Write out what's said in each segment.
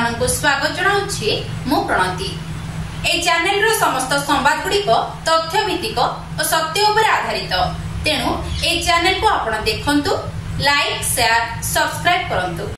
आपनको स्वागत जनाउछि मु प्रणति। ए चैनल रो समस्त संवाद गुड़िक तथ्य भित्तिक और सत्य उपर आधारित। तेणु ए चैनल को आपण देखंतु, लाइक शेयर सब्सक्राइब करंतु।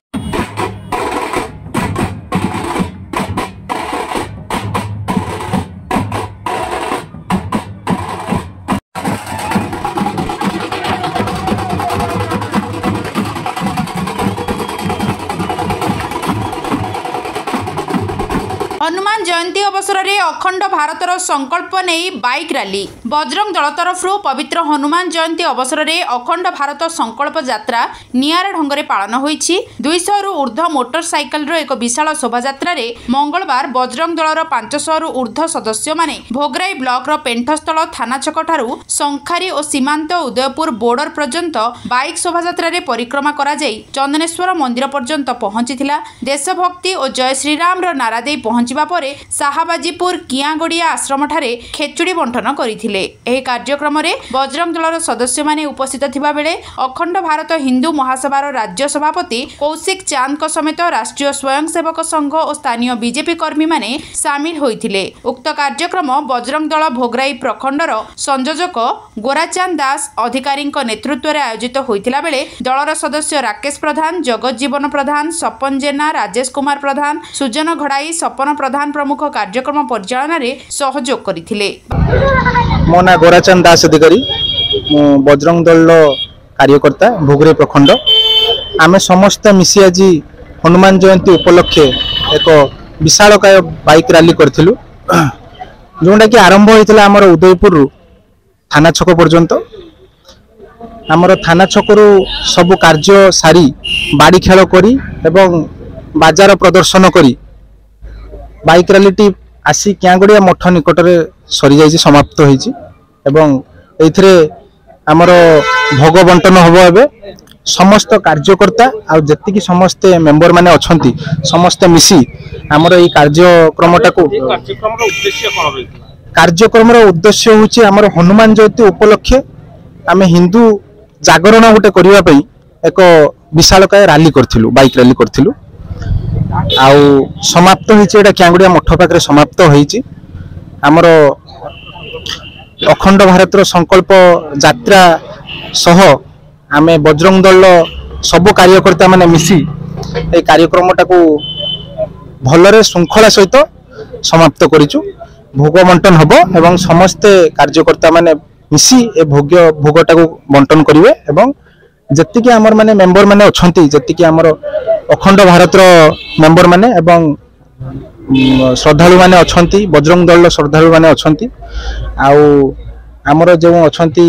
हनुमान जयंती अवसर में अखंड भारतर संकल्प नहीं बाइक रैली। बजरंग दल तरफ पवित्र हनुमान जयंती अवसर में अखंड भारत संकल्प यात्रा नियारा ढंग से पालन होईछि। 200 रु ऊर्ध्व मोटरसाइकेल एक विशाल शोभायात्रा मंगलवार बजरंग दलर 500 रु ऊर्ध्व सदस्य माने भोगराई ब्लॉक पेंठस्थल थाना छक ठारू शंखारी और सीमांत उदयपुर बोर्डर पर्यंत बाइक शोभायात्रा परिक्रमा करा जाई चंदनेश्वर मंदिर पर्यंत पहुंचीथिला। देशभक्ति और जय श्रीराम रो नारा दे पहुंचवा परे साहाबाजीपुर कियागड़िया आश्रम ठारे खेचुड़ी बंटन करथिले। एही कार्यक्रम रे बजरंग दलर सदस्य माने उपस्थित थिबा बेले अखंड भारत हिंदू महासभार राज्य सभापति कौशिक चांद समेत राष्ट्रीय स्वयंसेवक संघ और स्थानीय बीजेपी कर्मी माने सामिल होइथिले। उक्त कार्यक्रम बजरंग दल भोगराई प्रखंडर संयोजक गोराचांद दास अधिकारी नेतृत्व में आयोजित होइथिला बेले दलर सदस्य राकेश प्रधान, जगत जीवन प्रधान, सपन जेना, राजेश कुमार प्रधान, सुजन घड़ाई, सपन प्रधान प्रमुख कार्यक्रम परिचालन रे सहयोग करथिले। मो ना गोराचांद दास अधिकारी, बजरंग दल कार्यकर्ता भोगराई प्रखंड। आमे समस्त मिसी आज हनुमान जयंती उपलक्षे एक विशालकाय बाइक रैली करथिलु, जोंडा कि आरंभ होइतला हमर उदयपुर थाना छक पर्यंत। हमर थाना छकरू सब कार्य सारी बाड़ी खेल करी एवं बाजार प्रदर्शन करी बाइक रैली आसी कियागड़िया मठ निकट में सरी जाइए, समाप्त होइछि। एवं एथिरे हमर भोग बंटन हबो। एबे समस्त कार्यकर्ता आ जत्तिकी समस्त मेंबर माने अछंती समस्त मिसी हमर ई कार्यक्रमटा को कार्यक्रम उद्देश्य होछि हमर हनुमान जयंती उपलक्षे आमे हिंदू जागरण गोटे करिवा पई एक विशालकाय रैली करथिलु, बाइक रैली करथिलु। आउ समाप्त होइछि एटा कियागड़िया मठ पाखरे समाप्त होइछि। हमर अखंड भारतर संकल्प यात्रा सह आमे बजरंग दल सब कार्यकर्ता माने मिसी ए कार्यक्रमटा को भलरे श्रृंखला सहित समाप्त करिछु। भोग बंटन हबो एवं समस्त कार्यकर्ता माने मिसी ए भोगटा को बंटन करिवे एवं जत्तिकी हमर माने मेंबर माने अछंती, जत्तिकी हमर अखंड भारतर मेंबर माने एवं श्रद्धालु माने अछंती, बजरंग दल श्रद्धालु माने अछंती, आउ हमर जो अछंती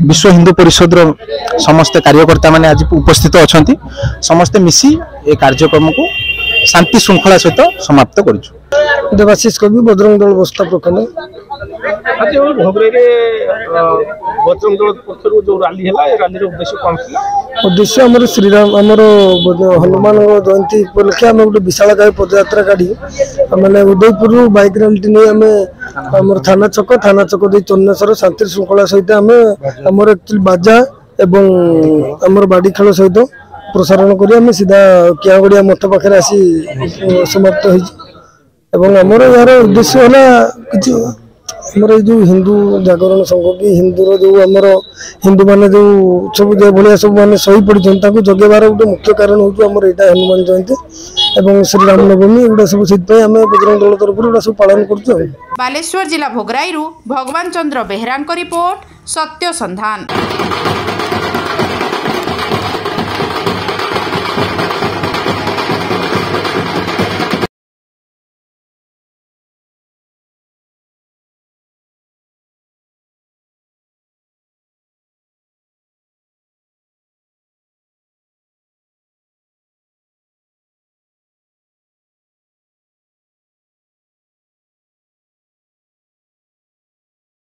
विश्व हिंदू परिषद रो समस्त कार्यकर्ता माने आज उपस्थित अछंती। समस्त मिसी ए कार्यक्रम को शांति श्रृंखला सहित समाप्त करिछु। देवाशीष कवि, बजरंग दल बस्ता प्रखंड। आज भोगराई रे बजरंग दल पक्षरु जो रैली हैला, ए रैली रो उद्देश्य कोन थिला? उद्देश्य हमर श्रीराम हमर हनुमान जयंती उपलक्षे हम गोटे विशालकाय पदयात्रा काढ़ी माने उदयपुर बाइक रैली नै हमर थाना चक दे चन्नेश्वर शांति श्रृंखला सहित हमर एक्चुअली बाजा एवं हमर बाड़ी खेल सहित प्रसारण करी हम सीधा कियागड़िया मठ पाखरे आसी समाप्त होई। एवं हमर यार उद्देश्य होला कि हमर जो हिंदू जागरण संघ की हिंदूर जो हमर हिंदू माने जो सब जे भलिया सब माने सही पड़िछन ताको जगेबार गोटे मुख्य कारण होउ हमर एटा हनुमान जयंती एवं श्री राम नवमी एटा सब सिद्ध पे हमें बजरंग दल तरफ एटा सब पालन करछु। बालेश्वर जिला भोगराई रु भगवान चंद्र बेहरा रिपोर्ट, सत्य संधान।